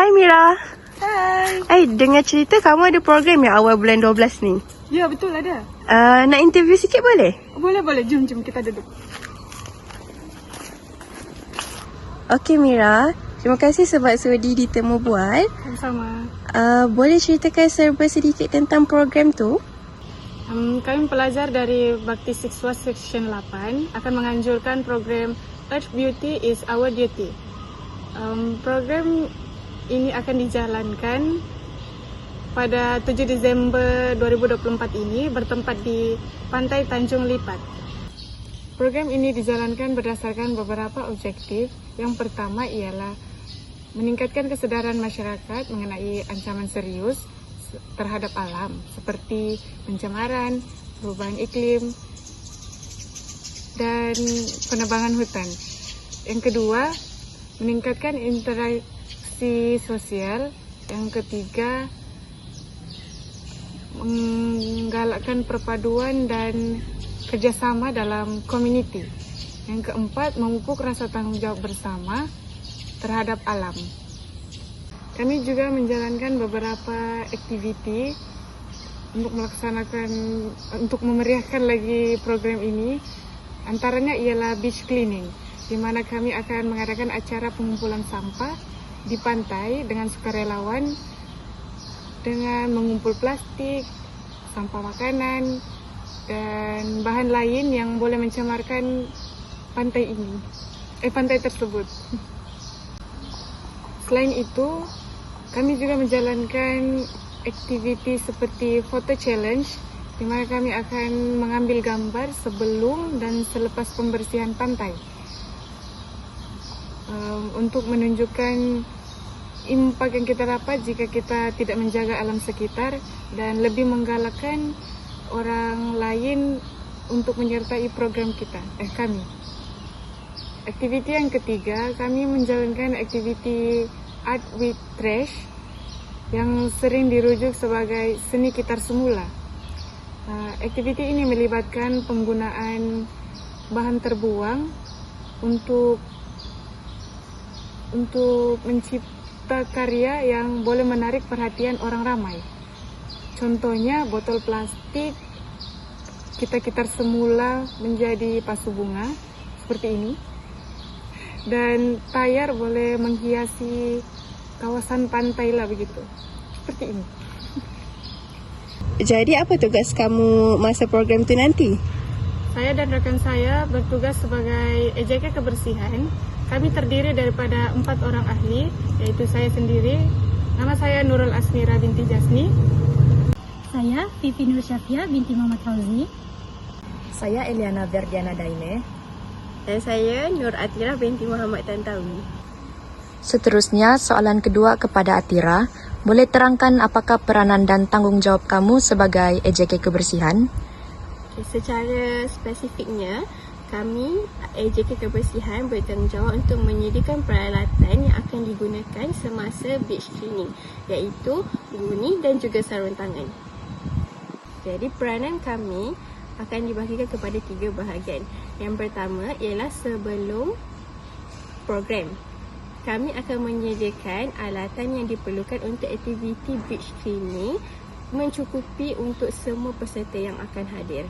Hai Mira. Hai. Dengar cerita kamu ada program yang awal bulan 12 ni. Ya, betul ada. Nak interview sikit boleh? Boleh. Jom kita duduk. Okey Mira, terima kasih sebab sudi ditemu buat. Sama-sama. Boleh ceritakan serba sedikit tentang program tu? Kami pelajar dari Bakti Siswa Section 8 akan menganjurkan program Earth Beauty is Our Duty. Program ini akan dijalankan pada 7 Disember 2024 ini bertempat di Pantai Tanjung Lipat. Program ini dijalankan berdasarkan beberapa objektif. Yang pertama ialah meningkatkan kesadaran masyarakat mengenai ancaman serius terhadap alam seperti pencemaran, perubahan iklim, dan penebangan hutan. Yang kedua, meningkatkan interaksi sosial. Yang ketiga, menggalakkan perpaduan dan kerjasama dalam komuniti. Yang keempat, memupuk rasa tanggung jawab bersama terhadap alam. Kami juga menjalankan beberapa aktiviti untuk memeriahkan lagi program ini. Antaranya ialah beach cleaning, di mana kami akan mengadakan acara pengumpulan sampah di pantai dengan sukarelawan dengan mengumpul plastik, sampah makanan, dan bahan lain yang boleh mencemarkan pantai tersebut. Selain itu, kami juga menjalankan aktiviti seperti photo challenge, di mana kami akan mengambil gambar sebelum dan selepas pembersihan pantai untuk menunjukkan impak yang kita dapat jika kita tidak menjaga alam sekitar dan lebih menggalakkan orang lain untuk menyertai program kami. Aktiviti yang ketiga, kami menjalankan aktiviti Art with Trash yang sering dirujuk sebagai seni kitar semula. Aktiviti ini melibatkan penggunaan bahan terbuang untuk mencipta karya yang boleh menarik perhatian orang ramai. Contohnya botol plastik kita kitar semula menjadi pasu bunga seperti ini, dan tayar boleh menghiasi kawasan pantai lah begitu, seperti ini. Jadi apa tugas kamu masa program tu nanti? Saya dan rekan saya bertugas sebagai EJK kebersihan. Kami terdiri daripada 4 orang ahli, yaitu saya sendiri. Nama saya Nurul Asmira binti Jasni. Saya Vivi Nur Syafia binti Muhammad Fauzi. Saya Eliana Verdiana Daine. Dan saya Nur Atira binti Muhammad Tantawi. Seterusnya, soalan kedua kepada Atira. Boleh terangkan apakah peranan dan tanggungjawab kamu sebagai EJK Kebersihan? Secara spesifiknya, kami EJK Kebersihan bertanggungjawab untuk menyediakan peralatan yang akan digunakan semasa beach cleaning, iaitu guni dan juga sarung tangan. Jadi peranan kami akan dibahagikan kepada 3 bahagian. Yang pertama ialah sebelum program. Kami akan menyediakan alatan yang diperlukan untuk aktiviti beach cleaning mencukupi untuk semua peserta yang akan hadir.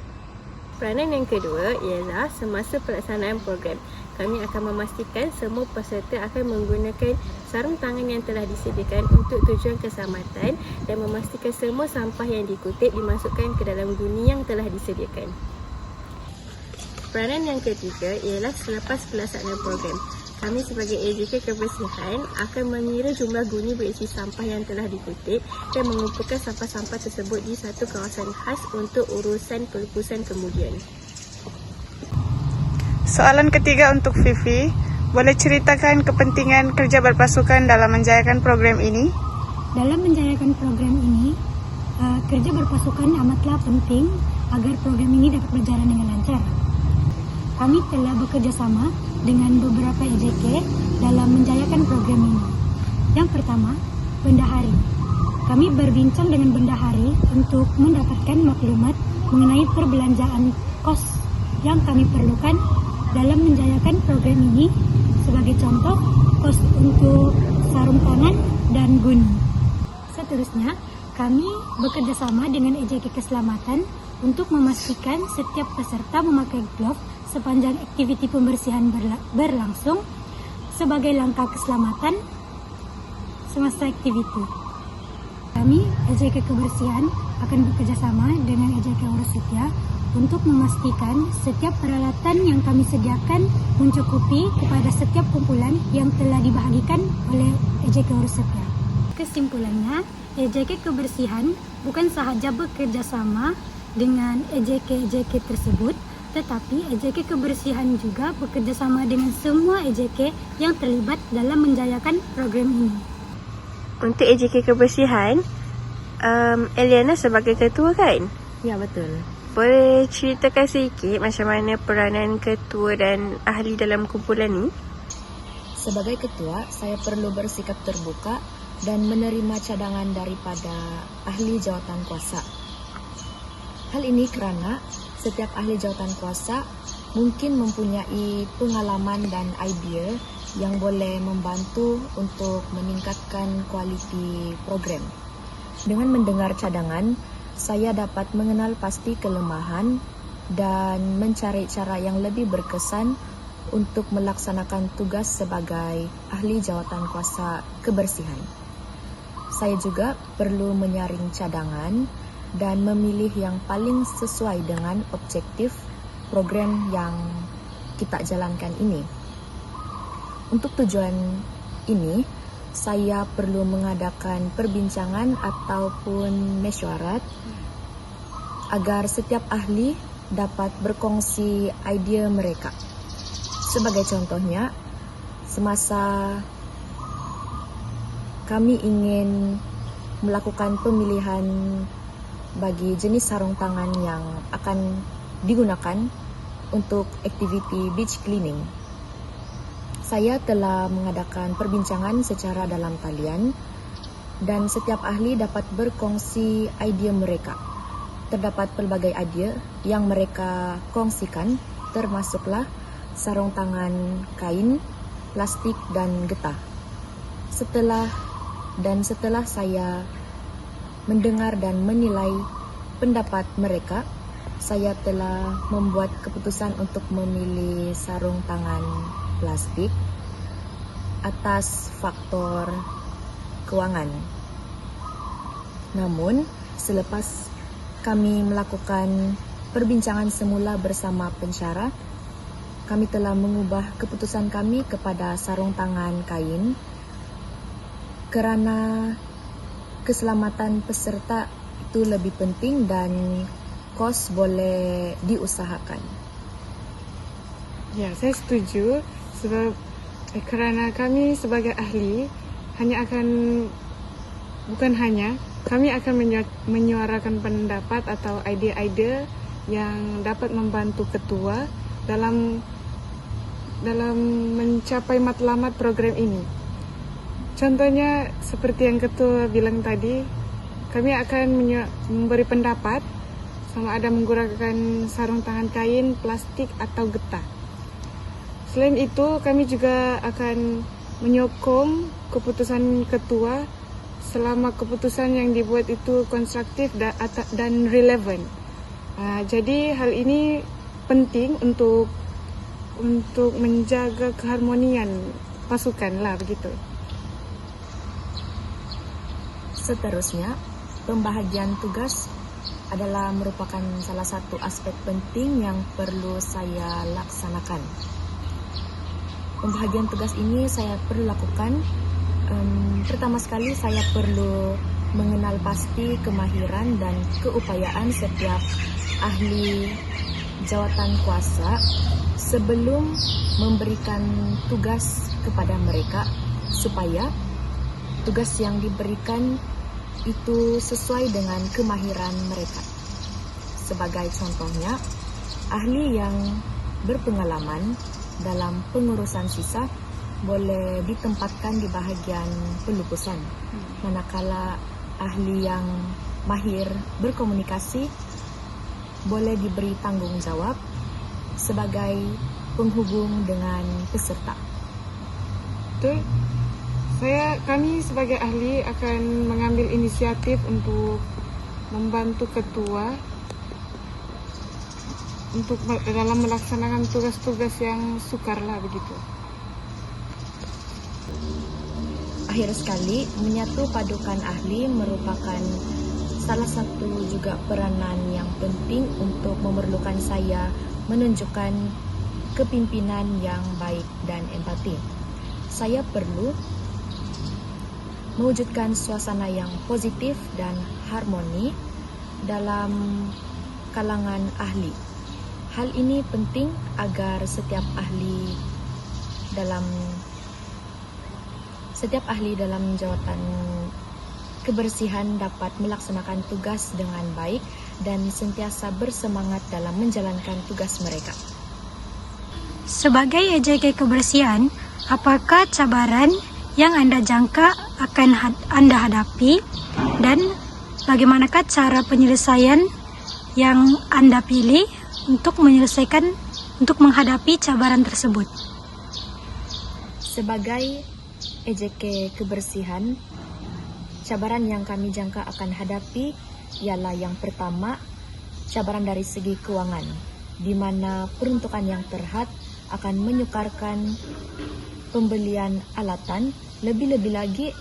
Peranan yang kedua ialah semasa pelaksanaan program. Kami akan memastikan semua peserta akan menggunakan sarung tangan yang telah disediakan untuk tujuan keselamatan dan memastikan semua sampah yang dikutip dimasukkan ke dalam guni yang telah disediakan. Peranan yang ketiga ialah selepas pelaksanaan program. Kami sebagai EJK Kebersihan akan mengira jumlah guni berisi sampah yang telah dikutip dan mengumpulkan sampah-sampah tersebut di satu kawasan khas untuk urusan pelupusan kemudian. Soalan ketiga untuk Vivi. Boleh ceritakan kepentingan kerja berpasukan dalam menjayakan program ini? Dalam menjayakan program ini, kerja berpasukan amatlah penting agar program ini dapat berjalan dengan lancar. Kami telah bekerja sama dengan beberapa EJK dalam menjayakan program ini. Yang pertama, bendahari. Kami berbincang dengan bendahari untuk mendapatkan maklumat mengenai perbelanjaan kos yang kami perlukan dalam menjayakan program ini. Sebagai contoh, kos untuk sarung tangan dan guni. Seterusnya, kami bekerjasama dengan EJK Keselamatan untuk memastikan setiap peserta memakai glove sepanjang aktiviti pembersihan berlangsung sebagai langkah keselamatan semasa aktiviti. Kami, EJK Kebersihan, akan bekerjasama dengan EJK Urus Setia untuk memastikan setiap peralatan yang kami sediakan mencukupi kepada setiap kumpulan yang telah dibahagikan oleh EJK Urus Setia. Kesimpulannya, EJK Kebersihan bukan sahaja bekerjasama dengan EJK-EJK tersebut, tetapi EJK Kebersihan juga bekerjasama dengan semua EJK yang terlibat dalam menjayakan program ini. Untuk EJK Kebersihan, Eliana sebagai ketua kan? Ya, betul. Boleh ceritakan sedikit macam mana peranan ketua dan ahli dalam kumpulan ni? Sebagai ketua, saya perlu bersikap terbuka dan menerima cadangan daripada ahli jawatan kuasa. Hal ini kerana setiap ahli jawatan kuasa mungkin mempunyai pengalaman dan idea yang boleh membantu untuk meningkatkan kualiti program. Dengan mendengar cadangan, saya dapat mengenal pasti kelemahan dan mencari cara yang lebih berkesan untuk melaksanakan tugas sebagai ahli jawatan kuasa kebersihan. Saya juga perlu menyaring cadangan dan memilih yang paling sesuai dengan objektif program yang kita jalankan ini. Untuk tujuan ini, saya perlu mengadakan perbincangan ataupun mesyuarat agar setiap ahli dapat berkongsi idea mereka. Sebagai contohnya, semasa kami ingin melakukan pemilihan bagi jenis sarung tangan yang akan digunakan untuk aktiviti beach cleaning, saya telah mengadakan perbincangan secara dalam talian dan setiap ahli dapat berkongsi idea mereka. Terdapat pelbagai idea yang mereka kongsikan, termasuklah sarung tangan kain, plastik dan getah. Setelah saya mendengar dan menilai pendapat mereka, saya telah membuat keputusan untuk memilih sarung tangan plastik atas faktor kewangan. Namun, selepas kami melakukan perbincangan semula bersama pensyarah, kami telah mengubah keputusan kami kepada sarung tangan kain kerana keselamatan peserta itu lebih penting dan kos boleh diusahakan. Ya, saya setuju sebab kerana kami sebagai ahli kami akan menyuarakan pendapat atau idea-idea yang dapat membantu ketua dalam mencapai matlamat program ini. Contohnya seperti yang ketua bilang tadi, kami akan memberi pendapat sama ada menggunakan sarung tangan kain, plastik atau getah. Selain itu, kami juga akan menyokong keputusan ketua selama keputusan yang dibuat itu konstruktif dan relevan. Jadi hal ini penting untuk menjaga keharmonian pasukan lah begitu. Seterusnya, pembahagian tugas adalah merupakan salah satu aspek penting yang perlu saya laksanakan. Pembahagian tugas ini saya perlu lakukan. Pertama sekali, saya perlu mengenal pasti kemahiran dan keupayaan setiap ahli jawatan kuasa sebelum memberikan tugas kepada mereka, supaya tugas yang diberikan itu sesuai dengan kemahiran mereka. Sebagai contohnya, ahli yang berpengalaman dalam pengurusan sisa boleh ditempatkan di bahagian pelupusan, manakala ahli yang mahir berkomunikasi boleh diberi tanggung jawab sebagai penghubung dengan peserta. Betul. Kami sebagai ahli akan mengambil inisiatif untuk membantu ketua untuk dalam melaksanakan tugas-tugas yang sukar lah begitu. Akhir sekali, menyatu padukan ahli merupakan salah satu juga peranan yang penting untuk memerlukan saya menunjukkan kepimpinan yang baik dan empati. Saya perlu mewujudkan suasana yang positif dan harmoni dalam kalangan ahli. Hal ini penting agar setiap ahli dalam jawatan kebersihan dapat melaksanakan tugas dengan baik dan sentiasa bersemangat dalam menjalankan tugas mereka. Sebagai EJK kebersihan, apakah cabaran yang Anda jangka akan Anda hadapi dan bagaimanakah cara penyelesaian yang Anda pilih untuk menghadapi cabaran tersebut? Sebagai EJK kebersihan, cabaran yang kami jangka akan hadapi ialah yang pertama, cabaran dari segi keuangan, di mana peruntukan yang terhad akan menyukarkan pembelian alatan. Lebih-lebih lagi,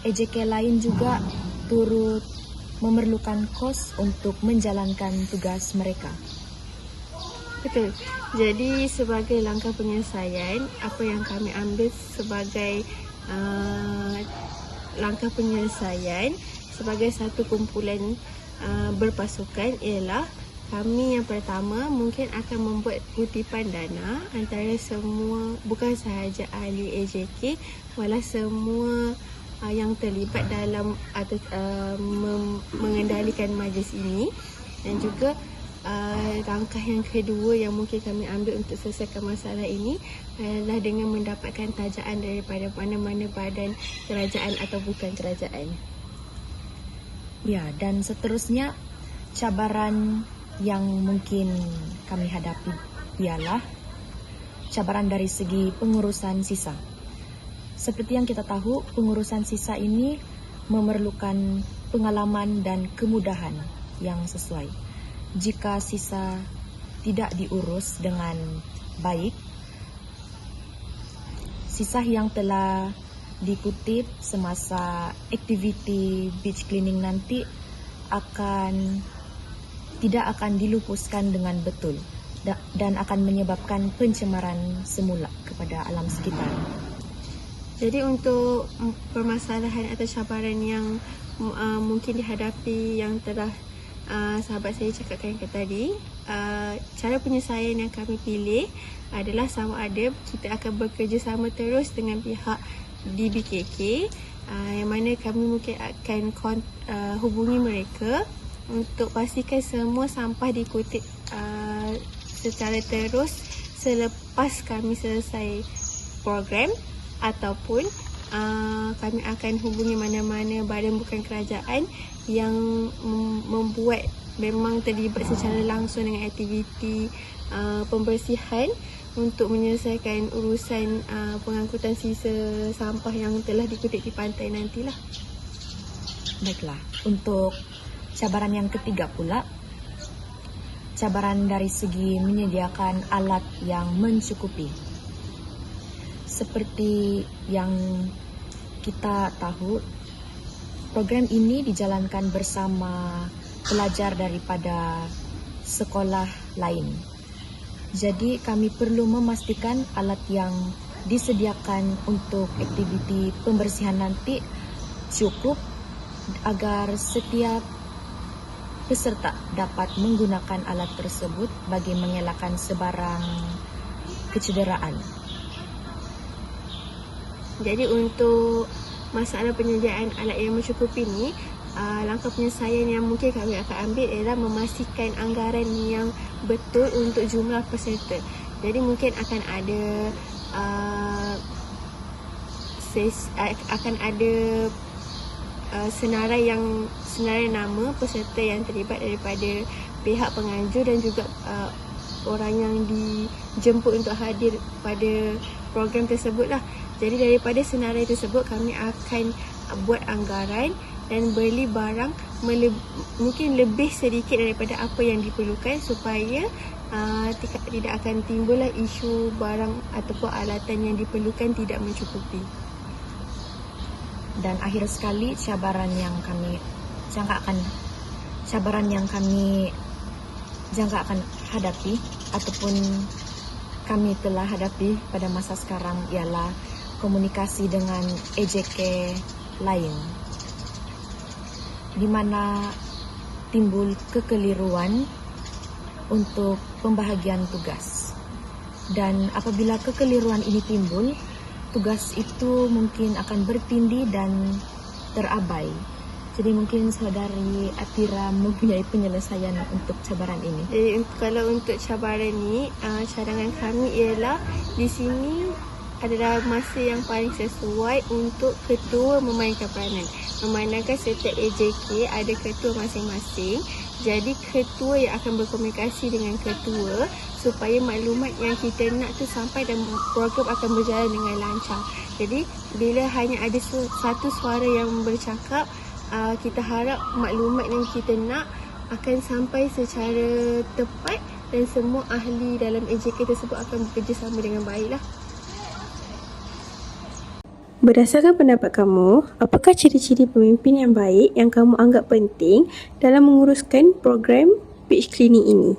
EJK lain juga turut memerlukan kos untuk menjalankan tugas mereka. Betul. Jadi sebagai langkah penyelesaian, apa yang kami ambil sebagai langkah penyelesaian sebagai satu kumpulan berpasukan ialah kami yang pertama mungkin akan membuat kutipan dana antara semua, bukan sahaja ahli EJK, malah semua yang terlibat dalam atau mengendalikan majlis ini. Dan juga langkah yang kedua yang mungkin kami ambil untuk selesaikan masalah ini adalah dengan mendapatkan tajaan daripada mana-mana badan kerajaan atau bukan kerajaan. Ya, dan seterusnya cabaran yang mungkin kami hadapi ialah cabaran dari segi pengurusan sisa. Seperti yang kita tahu, pengurusan sisa ini memerlukan pengalaman dan kemudahan yang sesuai. Jika sisa tidak diurus dengan baik, sisa yang telah dikutip semasa aktiviti beach cleaning nanti tidak akan dilupuskan dengan betul dan akan menyebabkan pencemaran semula kepada alam sekitar. Jadi untuk permasalahan atau cabaran yang mungkin dihadapi yang telah sahabat saya cakapkan tadi, cara penyelesaian yang kami pilih adalah sama ada kita akan bekerjasama terus dengan pihak DBKK, yang mana kami mungkin akan hubungi mereka untuk pastikan semua sampah dikutip secara terus selepas kami selesai program, ataupun kami akan hubungi mana-mana badan bukan kerajaan yang membuat memang terlibat secara langsung dengan aktiviti pembersihan untuk menyelesaikan urusan pengangkutan sisa sampah yang telah dikutip di pantai nantilah. Baiklah, untuk cabaran yang ketiga pula, cabaran dari segi menyediakan alat yang mencukupi. Seperti yang kita tahu, program ini dijalankan bersama pelajar daripada sekolah lain. Jadi kami perlu memastikan alat yang disediakan untuk aktiviti pembersihan nanti cukup agar setiap peserta dapat menggunakan alat tersebut bagi mengelakkan sebarang kecederaan. Jadi untuk masalah penyediaan alat yang mencukupi ni, langkah penyelesaian yang mungkin kami akan ambil ialah memastikan anggaran yang betul untuk jumlah peserta. Jadi mungkin akan ada senarai nama peserta yang terlibat daripada pihak penganjur dan juga orang yang dijemput untuk hadir pada program tersebut lah. Jadi daripada senarai tersebut kami akan buat anggaran dan beli barang mungkin lebih sedikit daripada apa yang diperlukan supaya tidak akan timbullah isu barang ataupun alatan yang diperlukan tidak mencukupi. Dan akhir sekali, cabaran yang kami jangka akan hadapi ataupun kami telah hadapi pada masa sekarang ialah komunikasi dengan EJK lain, di mana timbul kekeliruan untuk pembahagian tugas. Dan apabila kekeliruan ini timbul, tugas itu mungkin akan bertindih dan terabai. Jadi mungkin saudari Atira mempunyai penyelesaian untuk cabaran ini. Jadi kalau untuk cabaran ni, cadangan kami ialah di sini adalah masa yang paling sesuai untuk ketua memainkan peranan. Memandangkan setiap EJK ada ketua masing-masing. Jadi ketua yang akan berkomunikasi dengan ketua supaya maklumat yang kita nak tu sampai dan program akan berjalan dengan lancar. Jadi bila hanya ada satu suara yang bercakap, kita harap maklumat yang kita nak akan sampai secara tepat dan semua ahli dalam EJK tersebut akan bekerjasama dengan baiklah. Berdasarkan pendapat kamu, apakah ciri-ciri pemimpin yang baik yang kamu anggap penting dalam menguruskan program beach cleaning ini?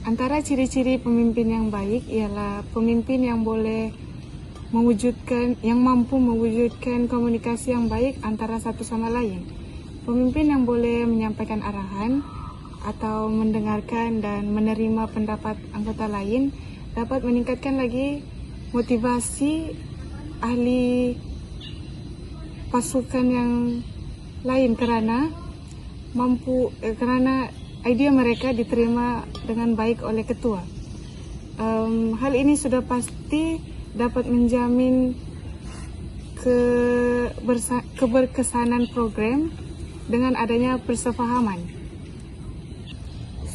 Antara ciri-ciri pemimpin yang baik ialah pemimpin yang mampu mewujudkan komunikasi yang baik antara satu sama lain. Pemimpin yang boleh menyampaikan arahan atau mendengarkan dan menerima pendapat anggota lain dapat meningkatkan lagi motivasi ahli pasukan yang lain kerana idea mereka diterima dengan baik oleh ketua. Hal ini sudah pasti dapat menjamin keberkesanan program dengan adanya persefahaman.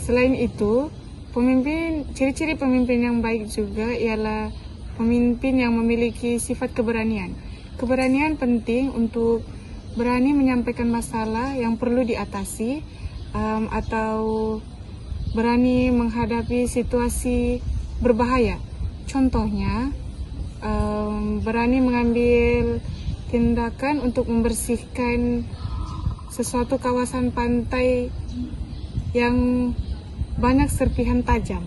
Selain itu, ciri-ciri pemimpin yang baik juga ialah pemimpin yang memiliki sifat keberanian. Keberanian penting untuk berani menyampaikan masalah yang perlu diatasi atau berani menghadapi situasi berbahaya. Contohnya, berani mengambil tindakan untuk membersihkan sesuatu kawasan pantai yang banyak serpihan tajam.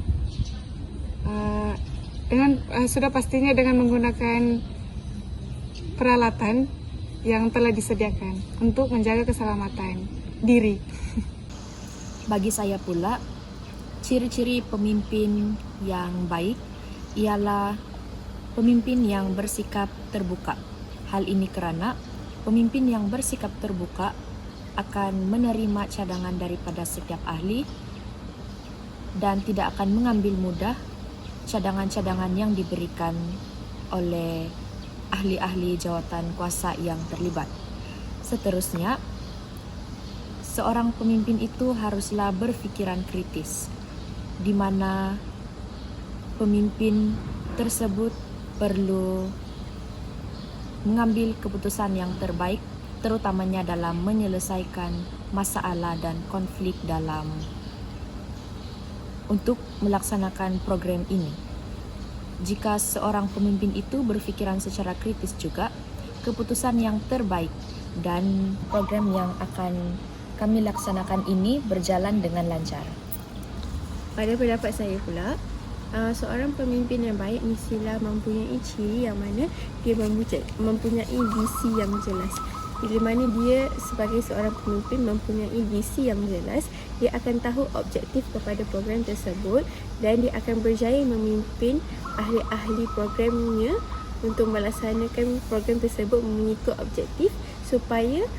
Sudah pastinya dengan menggunakan peralatan yang telah disediakan untuk menjaga keselamatan diri. Bagi saya pula, ciri-ciri pemimpin yang baik ialah pemimpin yang bersikap terbuka. Hal ini kerana pemimpin yang bersikap terbuka akan menerima cadangan daripada setiap ahli dan tidak akan mengambil mudah cadangan-cadangan yang diberikan oleh ahli-ahli jawatan kuasa yang terlibat. Seterusnya, seorang pemimpin itu haruslah berfikiran kritis, di mana pemimpin tersebut perlu mengambil keputusan yang terbaik, terutamanya dalam menyelesaikan masalah dan konflik untuk melaksanakan program ini. Jika seorang pemimpin itu berfikiran secara kritis juga, keputusan yang terbaik dan program yang akan kami laksanakan ini berjalan dengan lancar. Pada pendapat saya pula, seorang pemimpin yang baik mestilah mempunyai ciri yang mana dia mempunyai visi yang jelas. Bila mana dia sebagai seorang pemimpin mempunyai visi yang jelas, dia akan tahu objektif kepada program tersebut dan dia akan berjaya memimpin ahli-ahli programnya untuk melaksanakan program tersebut mengikut objektif supaya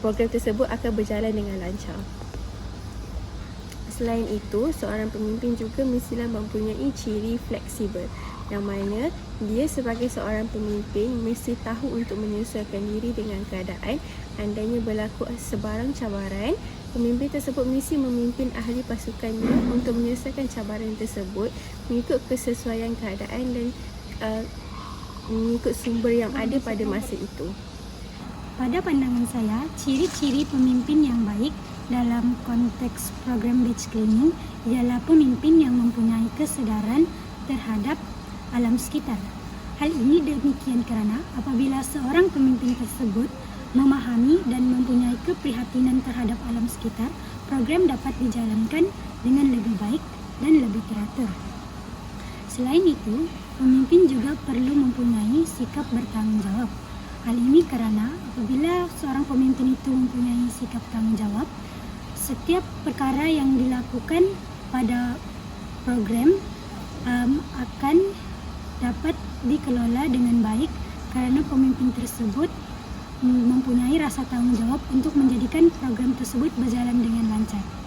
program tersebut akan berjalan dengan lancar. Selain itu, seorang pemimpin juga mestilah mempunyai ciri fleksibel, yang mana dia sebagai seorang pemimpin mesti tahu untuk menyesuaikan diri dengan keadaan. Andainya berlaku sebarang cabaran, pemimpin tersebut mesti memimpin ahli pasukannya untuk menyelesaikan cabaran tersebut mengikut kesesuaian keadaan dan mengikut sumber yang ada pada masa itu. Pada pandangan saya, ciri-ciri pemimpin yang baik dalam konteks program batch cleaning ialah pemimpin yang mempunyai kesedaran terhadap alam sekitar. Hal ini demikian kerana apabila seorang pemimpin tersebut memahami dan mempunyai keprihatinan terhadap alam sekitar, program dapat dijalankan dengan lebih baik dan lebih teratur. Selain itu, pemimpin juga perlu mempunyai sikap bertanggungjawab. Hal ini kerana apabila seorang pemimpin itu mempunyai sikap tanggungjawab, setiap perkara yang dilakukan pada program akan dapat dikelola dengan baik kerana pemimpin tersebut mempunyai rasa tanggungjawab untuk menjadikan program tersebut berjalan dengan lancar.